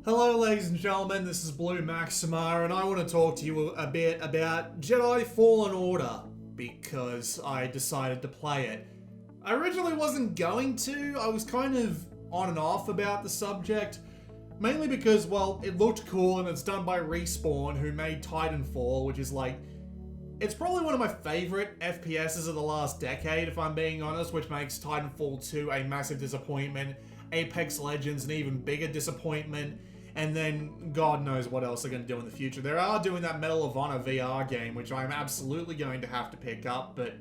Hello ladies and gentlemen, this is Blue Maxima and I want to talk to you a bit about Jedi Fallen Order because I decided to play it. I originally wasn't going to, I was kind of on and off about the subject, mainly because, well, it looked cool and it's done by Respawn, who made Titanfall, which is like, it's probably one of my favorite FPSs of the last decade, if I'm being honest, which makes Titanfall 2 a massive disappointment, Apex Legends an even bigger disappointment, and then God knows what else they're going to do in the future. They are doing that Medal of Honor VR game, which I'm absolutely going to have to pick up, but,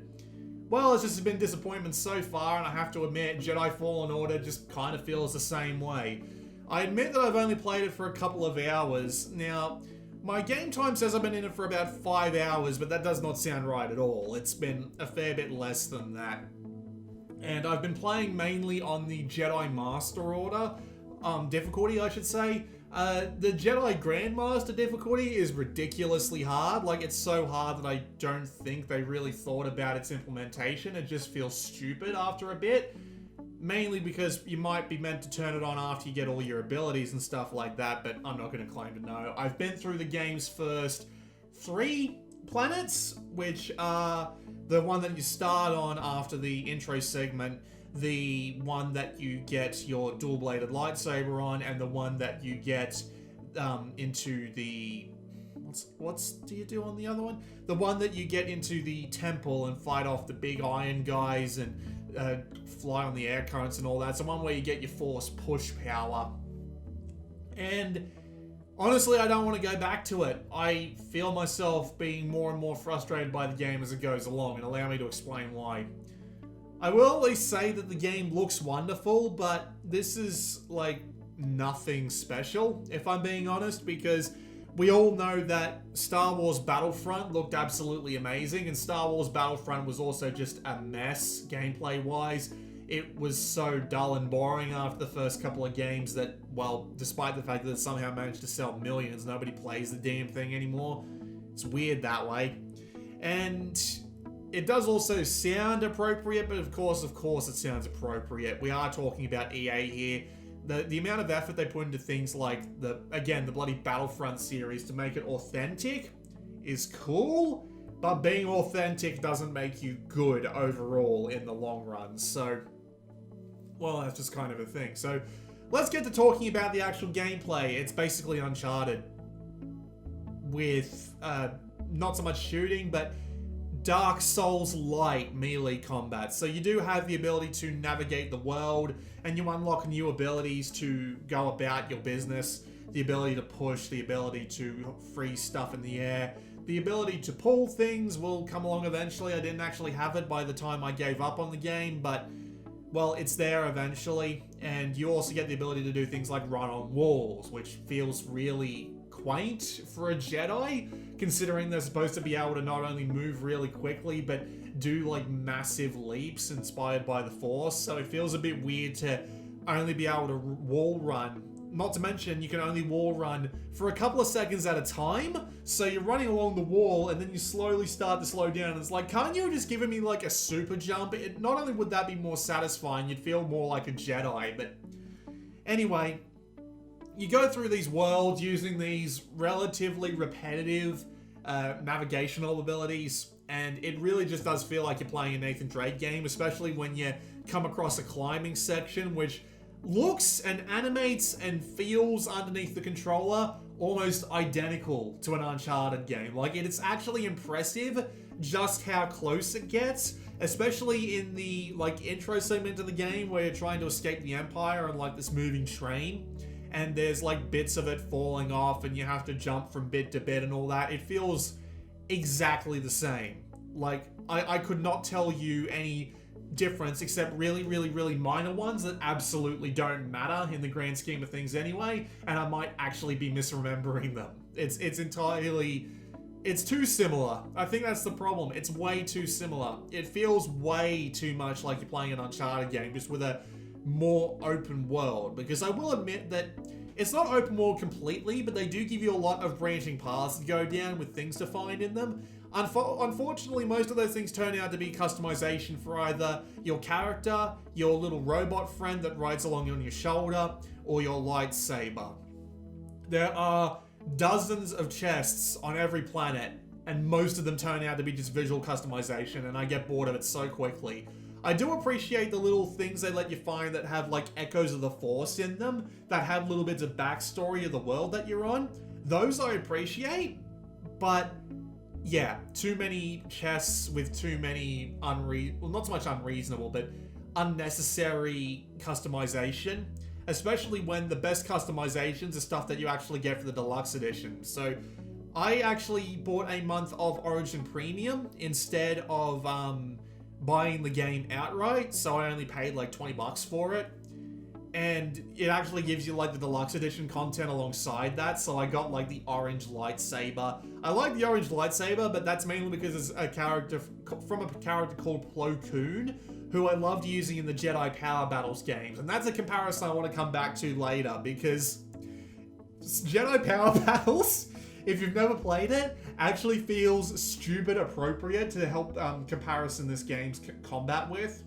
well, it's just been disappointment so far, and I have to admit, Jedi Fallen Order just kind of feels the same way. I admit that I've only played it for a couple of hours. Now, my game time says I've been in it for about 5 hours, but that does not sound right at all. It's been a fair bit less than that. And I've been playing mainly on the Jedi Master Order, difficulty I should say. The Jedi Grandmaster difficulty is ridiculously hard. Like, it's so hard that I don't think they really thought about its implementation. It just feels stupid after a bit. Mainly because you might be meant to turn it on after you get all your abilities and stuff like that, but I'm not going to claim to know. I've been through the game's first 3 planets, which are the one that you start on after the intro segment, the one that you get your dual-bladed lightsaber on, and the one that you get into the... What's do you do on the other one? The one that you get into the temple and fight off the big iron guys and fly on the air currents and all that. It's the one where you get your force push power. And honestly, I don't want to go back to it. I feel myself being more and more frustrated by the game as it goes along, and allow me to explain why. I will at least say that the game looks wonderful, but this is like nothing special, if I'm being honest, because we all know that Star Wars Battlefront looked absolutely amazing, and Star Wars Battlefront was also just a mess, gameplay-wise. It was so dull and boring after the first couple of games that, well, despite the fact that it somehow managed to sell millions, nobody plays the damn thing anymore. It's weird that way. And it does also sound appropriate, but of course it sounds appropriate. We are talking about EA here. The amount of effort they put into things like, the bloody Battlefront series to make it authentic is cool, but being authentic doesn't make you good overall in the long run. So, well, that's just kind of a thing. So, let's get to talking about the actual gameplay. It's basically Uncharted with not so much shooting, but Dark Souls light melee combat. So you do have the ability to navigate the world, and you unlock new abilities to go about your business. The ability to push, the ability to freeze stuff in the air, the ability to pull things will come along eventually. I didn't actually have it by the time I gave up on the game, but, well, it's there eventually. And you also get the ability to do things like run on walls, which feels really quaint for a Jedi, considering they're supposed to be able to not only move really quickly, but do like massive leaps inspired by the Force. So it feels a bit weird to only be able to wall run. Not to mention, you can only wall run for a couple of seconds at a time. So you're running along the wall and then you slowly start to slow down. And it's like, can't you just give me like a super jump? Not only would that be more satisfying, you'd feel more like a Jedi. But anyway, you go through these worlds using these relatively repetitive navigational abilities, and it really just does feel like you're playing a Nathan Drake game, especially when you come across a climbing section, which looks and animates and feels underneath the controller almost identical to an Uncharted game. Like, it's actually impressive just how close it gets, especially in the, like, intro segment of the game where you're trying to escape the Empire on, like, this moving train. And there's like bits of it falling off and you have to jump from bit to bit and all that. It feels exactly the same. Like, I could not tell you any difference except really, really, really minor ones that absolutely don't matter in the grand scheme of things anyway. And I might actually be misremembering them. It's too similar. I think that's the problem. It's way too similar. It feels way too much like you're playing an Uncharted game, just with a more open world, because I will admit that it's not open world completely, but they do give you a lot of branching paths to go down with things to find in them. Unfortunately, most of those things turn out to be customization for either your character, your little robot friend that rides along on your shoulder, or your lightsaber. There are dozens of chests on every planet, and most of them turn out to be just visual customization, and I get bored of it so quickly. I do appreciate the little things they let you find that have like echoes of the Force in them, that have little bits of backstory of the world that you're on. Those I appreciate, but yeah, too many chests with too many well, not so much unreasonable, but unnecessary customization, especially when the best customizations are stuff that you actually get for the deluxe edition. So I actually bought a month of Origin Premium instead of buying the game outright, so I only paid like 20 bucks for it. And it actually gives you like the deluxe edition content alongside that, so I got like the orange lightsaber. I like the orange lightsaber, but that's mainly because it's a character from a character called Plo Koon, who I loved using in the Jedi Power Battles games. And that's a comparison I want to come back to later, because Jedi Power Battles, if you've never played it, actually feels stupid appropriate to help comparison this game's combat with.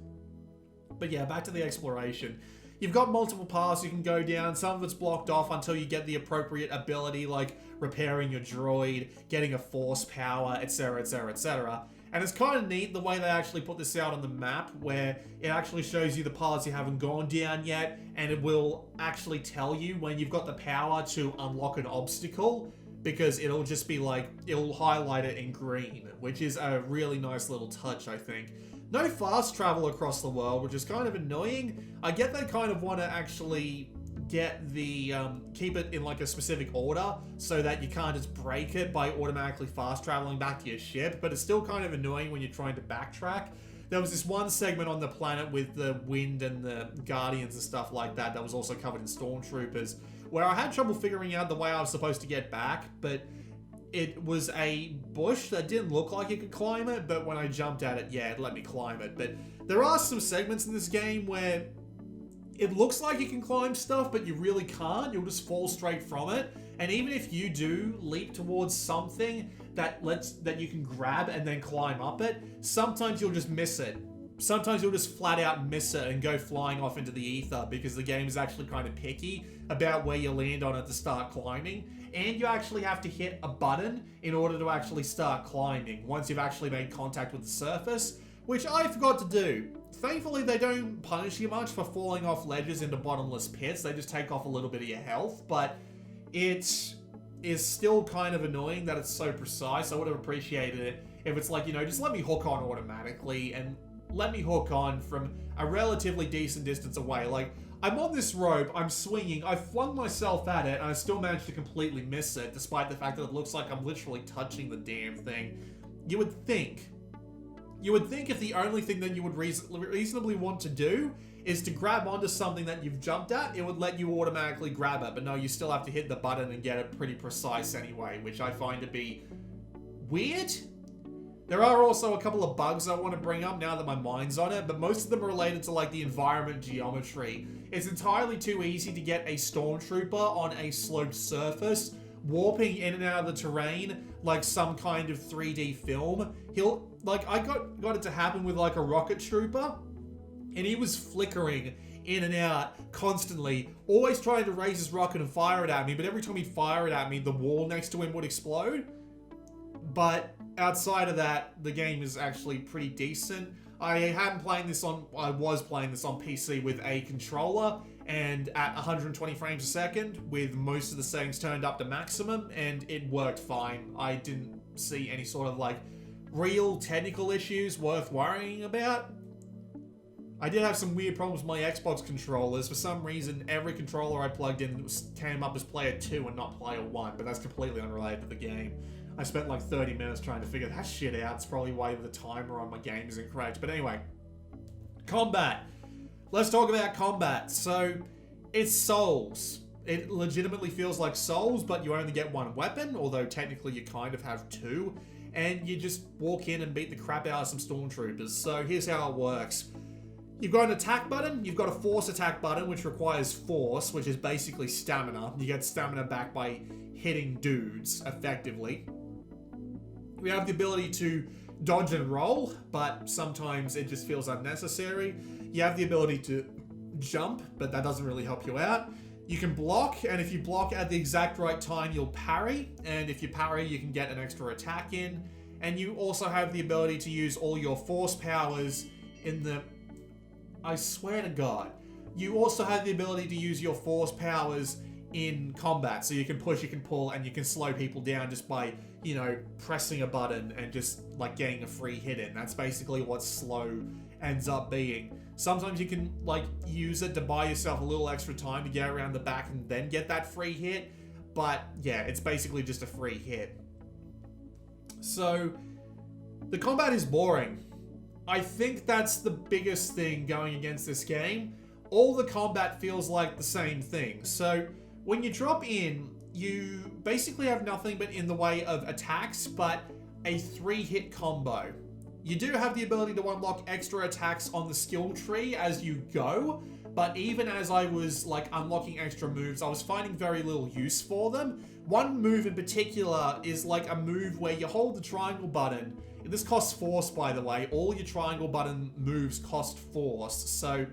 But yeah, back to the exploration. You've got multiple paths you can go down. Some of it's blocked off until you get the appropriate ability, like repairing your droid, getting a force power, etc, etc, etc. And it's kind of neat the way they actually put this out on the map, where it actually shows you the paths you haven't gone down yet, and it will actually tell you when you've got the power to unlock an obstacle, because it'll just be like, it'll highlight it in green, which is a really nice little touch, I think. No fast travel across the world, which is kind of annoying. I get they kind of want to actually get the, keep it in like a specific order so that you can't just break it by automatically fast traveling back to your ship, but it's still kind of annoying when you're trying to backtrack. There was this one segment on the planet with the wind and the guardians and stuff like that that was also covered in stormtroopers, where I had trouble figuring out the way I was supposed to get back, but it was a bush that didn't look like you could climb it, but when I jumped at it, yeah, it let me climb it. But there are some segments in this game where it looks like you can climb stuff, but you really can't. You'll just fall straight from it. And even if you do leap towards something that you can grab and then climb up it, sometimes you'll just miss it. Sometimes you'll just flat out miss it and go flying off into the ether, because the game is actually kind of picky about where you land on it to start climbing. And you actually have to hit a button in order to actually start climbing once you've actually made contact with the surface, which I forgot to do. Thankfully, they don't punish you much for falling off ledges into bottomless pits. They just take off a little bit of your health, but it is still kind of annoying that it's so precise. I would have appreciated it if it's like, you know, just let me hook on automatically and let me hook on from a relatively decent distance away. Like, I'm on this rope, I'm swinging, I flung myself at it, and I still managed to completely miss it, despite the fact that it looks like I'm literally touching the damn thing. You would think if the only thing that you would reasonably want to do is to grab onto something that you've jumped at, it would let you automatically grab it. But no, you still have to hit the button and get it pretty precise anyway, which I find to be weird. There are also a couple of bugs I want to bring up now that my mind's on it, but most of them are related to like the environment geometry. It's entirely too easy to get a stormtrooper on a sloped surface, warping in and out of the terrain like some kind of 3D film. I got it to happen with like a rocket trooper, and he was flickering in and out constantly, always trying to raise his rocket and fire it at me, but every time he'd fire it at me, the wall next to him would explode. But outside of that, the game is actually pretty decent. I was playing this on PC with a controller and at 120 frames a second with most of the settings turned up to maximum, and it worked fine. I didn't see any sort of like real technical issues worth worrying about. I did have some weird problems with my Xbox controllers. For some reason, every controller I plugged in came up as player 2 and not player 1, but that's completely unrelated to the game. I spent like 30 minutes trying to figure that shit out. It's probably why the timer on my game is incorrect. But anyway, combat. Let's talk about combat. So, it's Souls. It legitimately feels like Souls, but you only get one weapon, although technically you kind of have two. And you just walk in and beat the crap out of some stormtroopers. So here's how it works. You've got an attack button, you've got a force attack button, which requires force, which is basically stamina. You get stamina back by hitting dudes, effectively. We have the ability to dodge and roll, but sometimes it just feels unnecessary. You have the ability to jump, but that doesn't really help you out. You can block, and if you block at the exact right time, you'll parry. And if you parry, you can get an extra attack in. And you also have the ability to use all your force powers in the... I swear to God. You also have the ability to use your force powers in combat. So you can push, you can pull, and you can slow people down just by, you know, pressing a button and just, like, getting a free hit in. That's basically what slow ends up being. Sometimes you can, like, use it to buy yourself a little extra time to get around the back and then get that free hit. But, yeah, it's basically just a free hit. So, the combat is boring. I think that's the biggest thing going against this game. All the combat feels like the same thing. So, when you drop in, you basically have nothing but in the way of attacks, but a 3-hit combo. You do have the ability to unlock extra attacks on the skill tree as you go, but even as I was like unlocking extra moves, I was finding very little use for them. One move in particular is like a move where you hold the triangle button. This costs force, by the way. All your triangle button moves cost force, so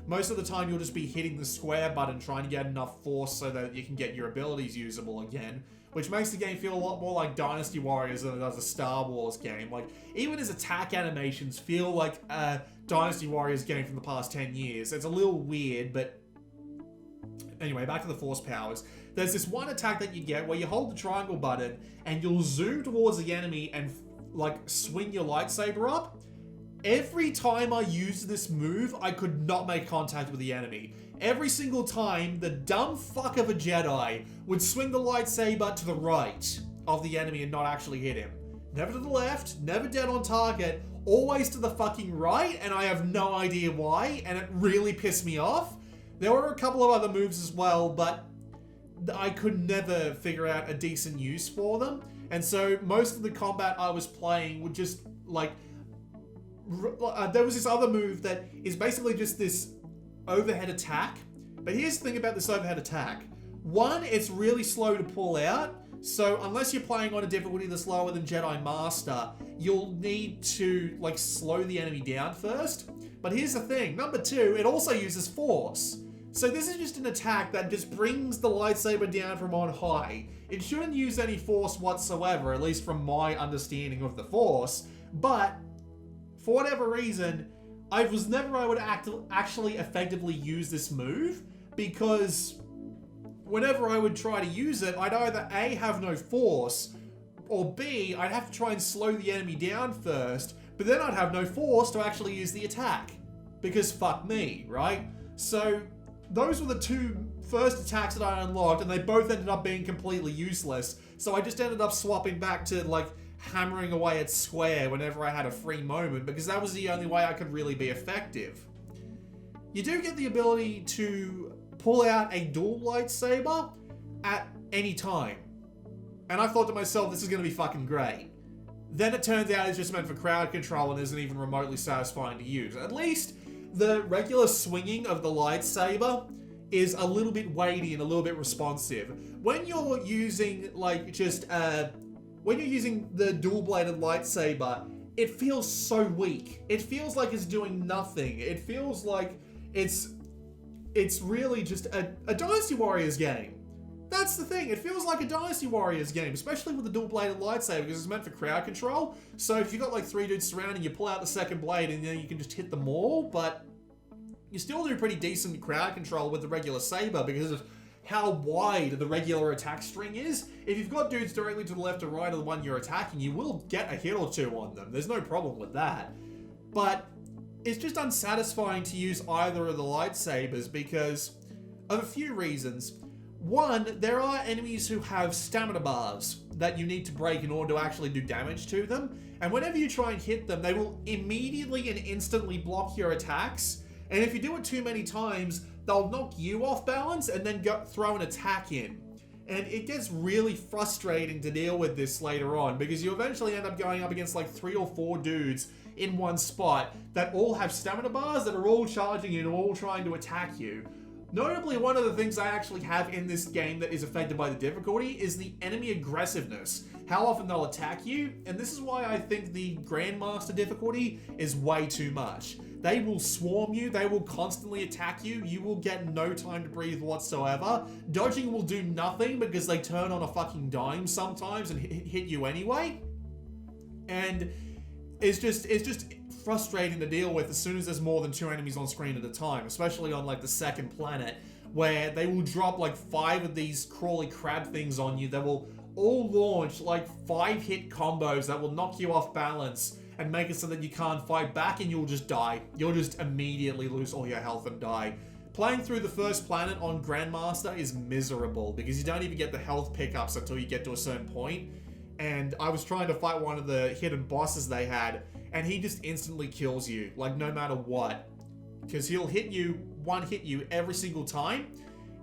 most of the time you'll just be hitting the square button trying to get enough force so that you can get your abilities usable again, which makes the game feel a lot more like Dynasty Warriors than it does a Star Wars game. Like, even his attack animations feel like a Dynasty Warriors game from the past 10 years. It's a little weird, but anyway, back to the force powers. There's this one attack that you get where you hold the triangle button and you'll zoom towards the enemy and, like, swing your lightsaber up. Every time I used this move, I could not make contact with the enemy. Every single time, the dumb fuck of a Jedi would swing the lightsaber to the right of the enemy and not actually hit him. Never to the left, never dead on target, always to the fucking right, and I have no idea why, and it really pissed me off. There were a couple of other moves as well, but I could never figure out a decent use for them. And so most of the combat I was playing would just, like... there was this other move that is basically just this overhead attack. But here's the thing about this overhead attack. One, it's really slow to pull out. So unless you're playing on a difficulty that's lower than Jedi Master, you'll need to, like, slow the enemy down first. But here's the thing. Number two, it also uses force. So this is just an attack that just brings the lightsaber down from on high. It shouldn't use any force whatsoever, at least from my understanding of the force. But for whatever reason, I was never able to actually effectively use this move, because whenever I would try to use it, I'd either A, have no force, or B, I'd have to try and slow the enemy down first, but then I'd have no force to actually use the attack. Because fuck me, right? So those were the two first attacks that I unlocked, and they both ended up being completely useless. So I just ended up swapping back to, like, hammering away at square whenever I had a free moment, because that was the only way I could really be effective. You do get the ability to pull out a dual lightsaber at any time. And I thought to myself, this is going to be fucking great. Then it turns out it's just meant for crowd control and isn't even remotely satisfying to use. At least the regular swinging of the lightsaber is a little bit weighty and a little bit responsive. When you're using, like, just when you're using the dual-bladed lightsaber, it feels so weak. It feels like it's doing nothing. It feels like it's really just a Dynasty Warriors game. That's the thing. It feels like a Dynasty Warriors game, especially with the dual-bladed lightsaber, because it's meant for crowd control. So if you've got like 3 dudes surrounding, you pull out the second blade and then you can just hit them all, but you still do pretty decent crowd control with the regular saber because of how wide the regular attack string is. If you've got dudes directly to the left or right of the one you're attacking, you will get a hit or two on them. There's no problem with that. But it's just unsatisfying to use either of the lightsabers because of a few reasons. One, there are enemies who have stamina bars that you need to break in order to actually do damage to them. And whenever you try and hit them, they will immediately and instantly block your attacks. And if you do it too many times, they'll knock you off balance and then throw an attack in. And it gets really frustrating to deal with this later on because you eventually end up going up against like 3 or 4 dudes in one spot that all have stamina bars that are all charging you and all trying to attack you. Notably, one of the things I actually have in this game that is affected by the difficulty is the enemy aggressiveness. How often they'll attack you, and this is why I think the Grandmaster difficulty is way too much. They will swarm you. They will constantly attack you. You will get no time to breathe whatsoever. Dodging will do nothing because they turn on a fucking dime sometimes and hit you anyway. And it's just frustrating to deal with as soon as there's more than 2 enemies on screen at a time, especially on like the second planet, where they will drop like 5 of these crawly crab things on you that will all launch like 5-hit combos that will knock you off balance and make it so that you can't fight back and you'll just die. You'll just immediately lose all your health and die. Playing through the first planet on Grandmaster is miserable because you don't even get the health pickups until you get to a certain point. And I was trying to fight one of the hidden bosses they had, and he just instantly kills you, like no matter what. Because he'll hit you every single time,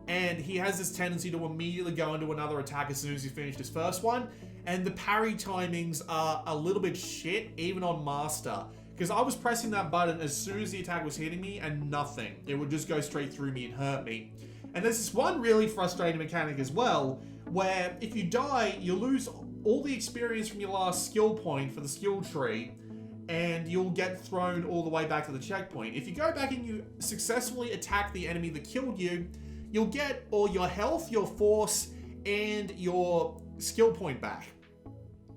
and he has this tendency to immediately go into another attack as soon as you finish his first one. And the parry timings are a little bit shit, even on Master. Because I was pressing that button as soon as the attack was hitting me, and nothing. It would just go straight through me and hurt me. And there's this one really frustrating mechanic as well, where if you die, you lose all the experience from your last skill point for the skill tree, and you'll get thrown all the way back to the checkpoint. If you go back and you successfully attack the enemy that killed you, you'll get all your health, your force, and your skill point back.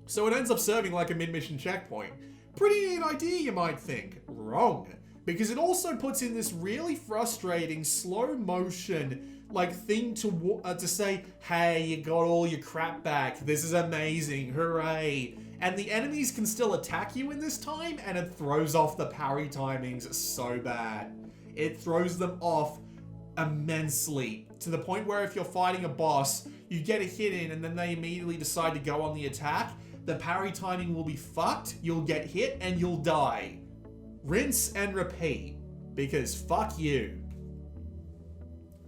So it ends up serving like a mid-mission checkpoint. Pretty neat idea, you might think. Wrong. Because it also puts in this really frustrating slow motion like thing to say, hey, you got all your crap back. This is amazing. Hooray. And the enemies can still attack you in this time, and it throws off the parry timings so bad. It throws them off immensely, to the point where if you're fighting a boss, you get a hit in and then they immediately decide to go on the attack, the parry timing will be fucked, you'll get hit, and you'll die. Rinse and repeat, because fuck you.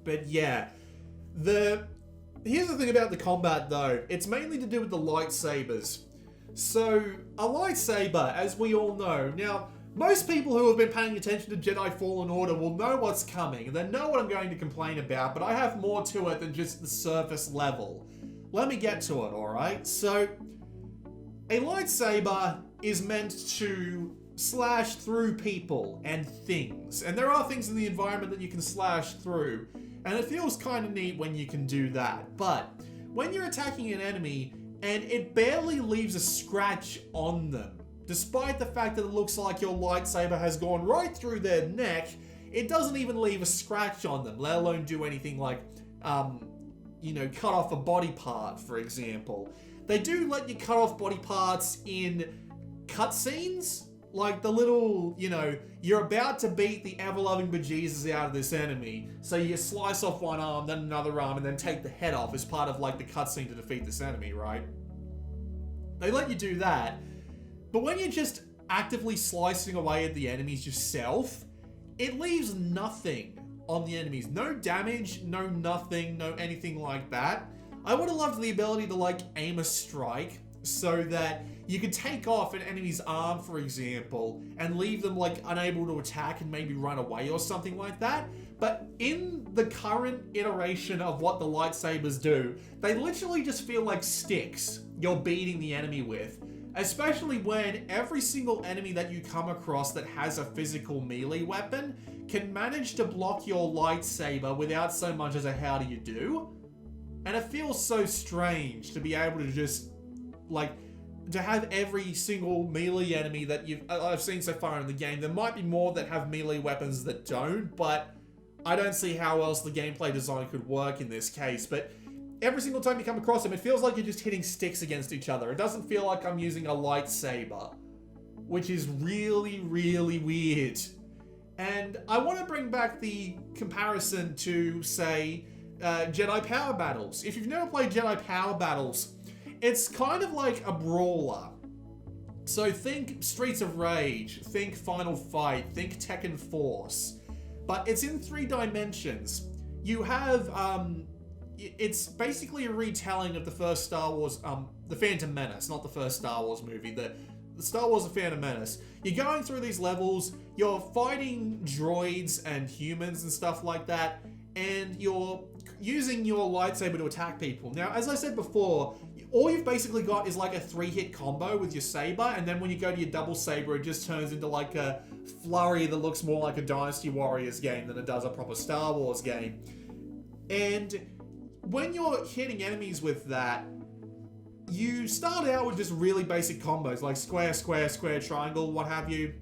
But yeah, here's the thing about the combat though, it's mainly to do with the lightsabers. So, a lightsaber, as we all know, now, most people who have been paying attention to Jedi Fallen Order will know what's coming, and they know what I'm going to complain about, but I have more to it than just the surface level. Let me get to it, alright? So, a lightsaber is meant to slash through people and things, and there are things in the environment that you can slash through, and it feels kind of neat when you can do that, but when you're attacking an enemy, and it barely leaves a scratch on them, despite the fact that it looks like your lightsaber has gone right through their neck, it doesn't even leave a scratch on them, let alone do anything like, cut off a body part, for example. They do let you cut off body parts in cutscenes, like the little, you're about to beat the ever-loving bejesus out of this enemy, so you slice off one arm, then another arm, and then take the head off as part of like the cutscene to defeat this enemy, right? They let you do that, but when you're just actively slicing away at the enemies yourself, it leaves nothing on the enemies. No damage, no nothing, no anything like that. I would have loved the ability to like aim a strike so that you could take off an enemy's arm, for example, and leave them like unable to attack and maybe run away or something like that. But in the current iteration of what the lightsabers do, they literally just feel like sticks you're beating the enemy with. Especially when every single enemy that you come across that has a physical melee weapon can manage to block your lightsaber without so much as a how do you do. And it feels so strange to be able to just, to have every single melee enemy that I've seen so far in the game. There might be more that have melee weapons that don't, but I don't see how else the gameplay design could work in this case. But every single time you come across them, it feels like you're just hitting sticks against each other. It doesn't feel like I'm using a lightsaber, which is really, really weird. And I want to bring back the comparison to, say, Jedi Power Battles. If you've never played Jedi Power Battles, it's kind of like a brawler. So think Streets of Rage, think Final Fight, think Tekken Force. But it's in 3 dimensions. You have, it's basically a retelling of the first Star Wars, The Phantom Menace, not the first Star Wars movie, the Star Wars The Phantom Menace. You're going through these levels, you're fighting droids and humans and stuff like that, and you're using your lightsaber to attack people. Now, as I said before, all you've basically got is like a 3-hit combo with your saber, and then when you go to your double saber, it just turns into like a flurry that looks more like a Dynasty Warriors game than it does a proper Star Wars game. And when you're hitting enemies with that, you start out with just really basic combos, like square, square, square, triangle, what have you.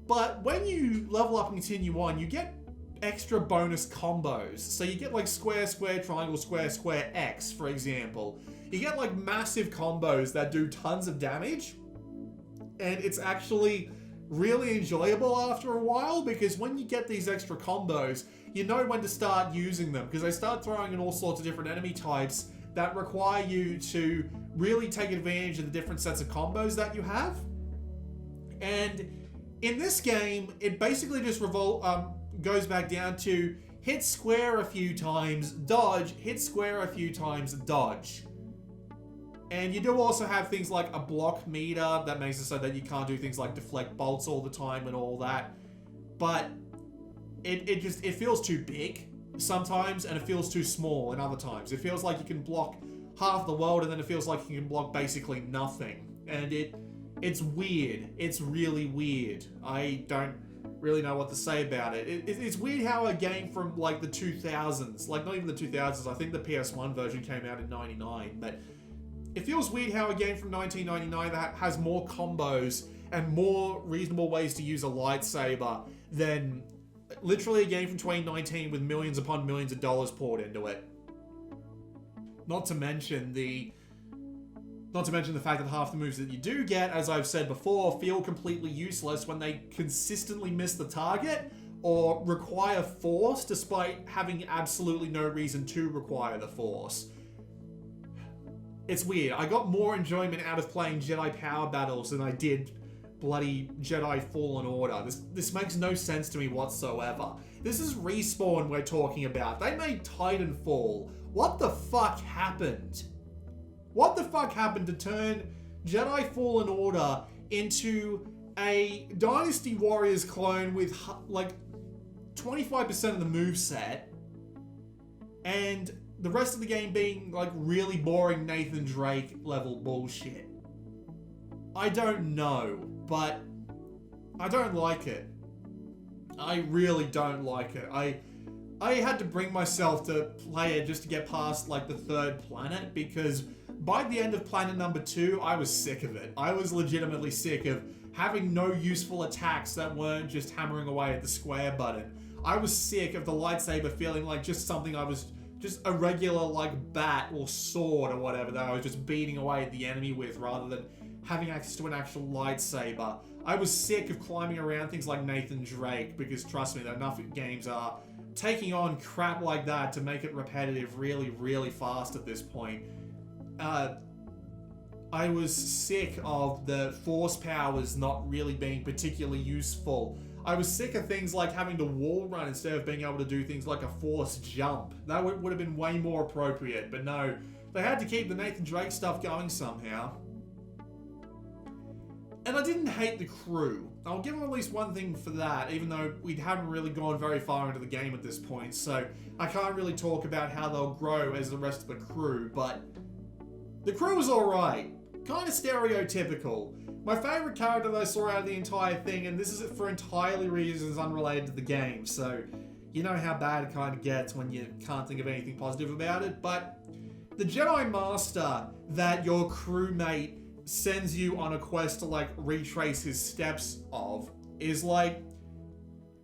But when you level up and continue on, you get extra bonus combos. So you get like square, square, triangle, square, square, X, for example. You get like massive combos that do tons of damage. And it's actually really enjoyable after a while, because when you get these extra combos, you know when to start using them, because they start throwing in all sorts of different enemy types that require you to really take advantage of the different sets of combos that you have. And in this game, it basically just goes back down to hit square a few times, dodge, hit square a few times, dodge. And you do also have things like a block meter that makes it so that you can't do things like deflect bolts all the time and all that. But it feels too big sometimes, and it feels too small in other times. It feels like you can block half the world, and then it feels like you can block basically nothing. And it's weird. It's really weird. I don't really know what to say about it. It's weird how a game from like the 2000s, like not even the 2000s, I think the PS1 version came out in 99, but it feels weird how a game from 1999 that has more combos and more reasonable ways to use a lightsaber than literally a game from 2019 with millions upon millions of dollars poured into it. Not to mention the fact that half the moves that you do get, as I've said before, feel completely useless when they consistently miss the target or require force despite having absolutely no reason to require the force. It's weird. I got more enjoyment out of playing Jedi Power Battles than I did bloody Jedi Fallen Order. This makes no sense to me whatsoever. This is Respawn we're talking about. They made Titanfall. What the fuck happened? What the fuck happened to turn Jedi Fallen Order into a Dynasty Warriors clone with like 25% of the moveset, and the rest of the game being like really boring Nathan Drake level bullshit? I don't know, but I don't like it. I really don't like it. I had to bring myself to play it just to get past like the 3rd planet, because by the end of planet number 2, I was sick of it. I was legitimately sick of having no useful attacks that weren't just hammering away at the square button. I was sick of the lightsaber feeling like just something I was just a regular like bat or sword or whatever that I was just beating away at the enemy with, rather than having access to an actual lightsaber. I was sick of climbing around things like Nathan Drake, because trust me, enough games are taking on crap like that to make it repetitive really, really fast at this point. I was sick of the force powers not really being particularly useful. I was sick of things like having to wall run instead of being able to do things like a force jump. That would have been way more appropriate, but no, they had to keep the Nathan Drake stuff going somehow. And I didn't hate the crew. I'll give them at least one thing for that, even though we haven't really gone very far into the game at this point, so I can't really talk about how they'll grow as the rest of the crew, but the crew was alright. Kind of stereotypical. My favourite character that I saw out of the entire thing, and this is for entirely reasons unrelated to the game, so you know how bad it kind of gets when you can't think of anything positive about it, but the Jedi Master that your crewmate sends you on a quest to like retrace his steps of is like,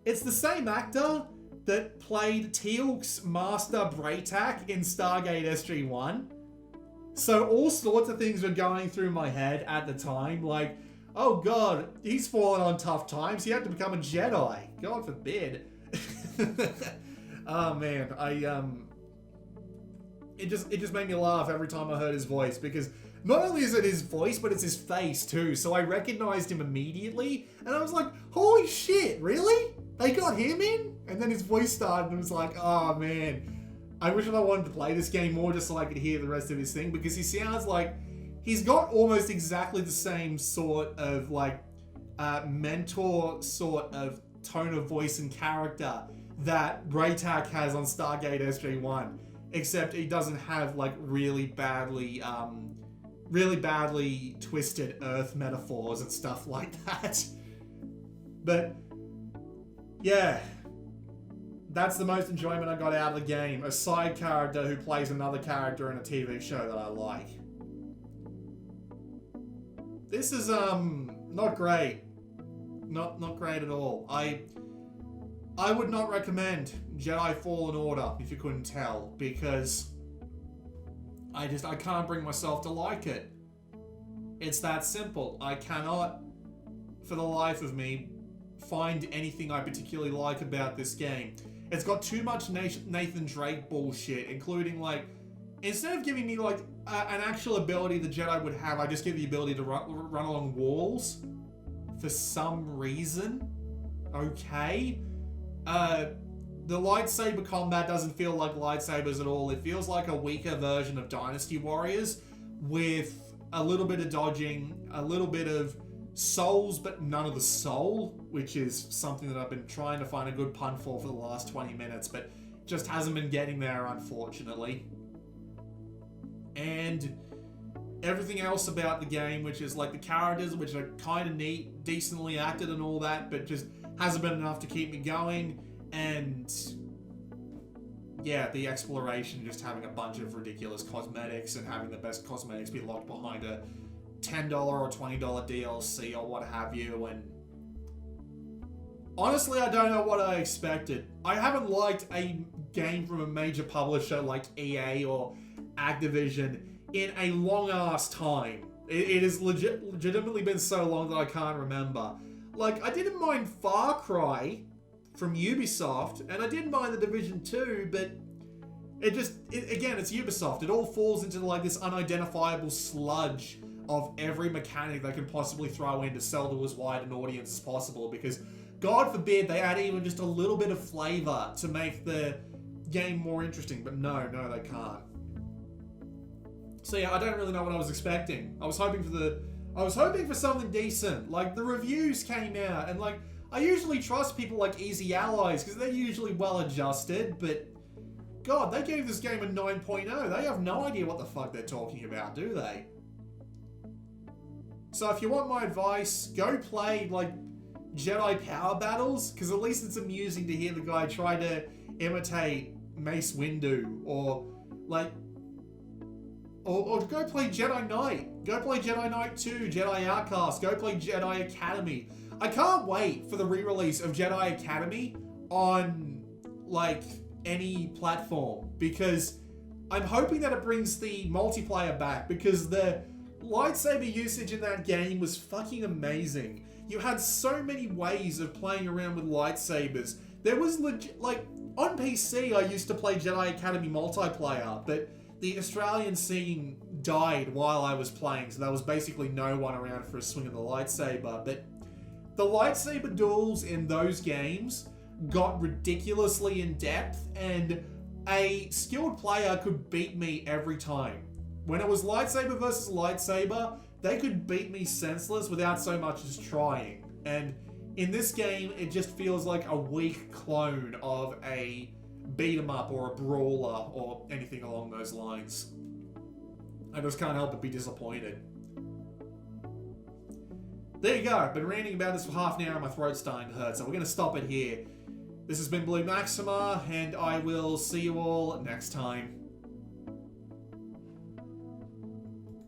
it's the same actor that played Teal'c's Master Braytak in Stargate SG-1. So all sorts of things were going through my head at the time, like, oh god, he's fallen on tough times, he had to become a Jedi. God forbid. Oh man, it just made me laugh every time I heard his voice, because not only is it his voice, but it's his face too. So I recognized him immediately, and I was like, holy shit, really? They got him in? And then his voice started, and it was like, oh man. I wish I wanted to play this game more just so I could hear the rest of his thing, because he sounds like he's got almost exactly the same sort of like mentor sort of tone of voice and character that Braytak has on Stargate SG-1. except he doesn't have like really badly twisted Earth metaphors and stuff like that. But yeah, that's the most enjoyment I got out of the game. A side character who plays another character in a TV show that I like. This is not great. Not great at all. I would not recommend Jedi Fallen Order, if you couldn't tell, because I can't bring myself to like it. It's that simple. I cannot, for the life of me, find anything I particularly like about this game. It's got too much Nathan Drake bullshit, including like, instead of giving me like an actual ability the Jedi would have, I just get the ability to run along walls for some reason. Okay. The lightsaber combat doesn't feel like lightsabers at all. It feels like a weaker version of Dynasty Warriors with a little bit of dodging, a little bit of souls, but none of the soul, which is something that I've been trying to find a good pun for the last 20 minutes, but just hasn't been getting there, unfortunately. And everything else about the game, which is like the characters, which are kind of neat, decently acted and all that, but just hasn't been enough to keep me going. And yeah, the exploration, just having a bunch of ridiculous cosmetics and having the best cosmetics be locked behind a $10 or $20 DLC or what have you. And honestly, I don't know what I expected. I haven't liked a game from a major publisher like EA or Activision in a long-ass time. It has legitimately been so long that I can't remember. Like, I didn't mind Far Cry from Ubisoft, and I didn't mind The Division 2, but again, it's Ubisoft. It all falls into like this unidentifiable sludge of every mechanic they can possibly throw in to sell to as wide an audience as possible, because God forbid they add even just a little bit of flavor to make the game more interesting, but no, they can't. So yeah, I don't really know what I was expecting. I was hoping for something decent. Like, the reviews came out, and like, I usually trust people like Easy Allies because they're usually well adjusted, but God, they gave this game a 9.0. They have no idea what the fuck they're talking about, do they? So if you want my advice, go play like Jedi Power Battles, because at least it's amusing to hear the guy try to imitate Mace Windu, or like, or go play Jedi Knight. Go play Jedi Knight 2, Jedi Outcast. Go play Jedi Academy. I can't wait for the re-release of Jedi Academy on like any platform, because I'm hoping that it brings the multiplayer back, because the lightsaber usage in that game was fucking amazing. You had so many ways of playing around with lightsabers. There was like, on PC I used to play Jedi Academy multiplayer, but the Australian scene died while I was playing, so there was basically no one around for a swing of the lightsaber. But the lightsaber duels in those games got ridiculously in depth, and a skilled player could beat me every time. When it was lightsaber versus lightsaber, they could beat me senseless without so much as trying. And in this game, it just feels like a weak clone of a beat-em-up or a brawler or anything along those lines. I just can't help but be disappointed. There you go. I've been ranting about this for half an hour and my throat's starting to hurt, so we're going to stop it here. This has been Blue Maxima, and I will see you all next time.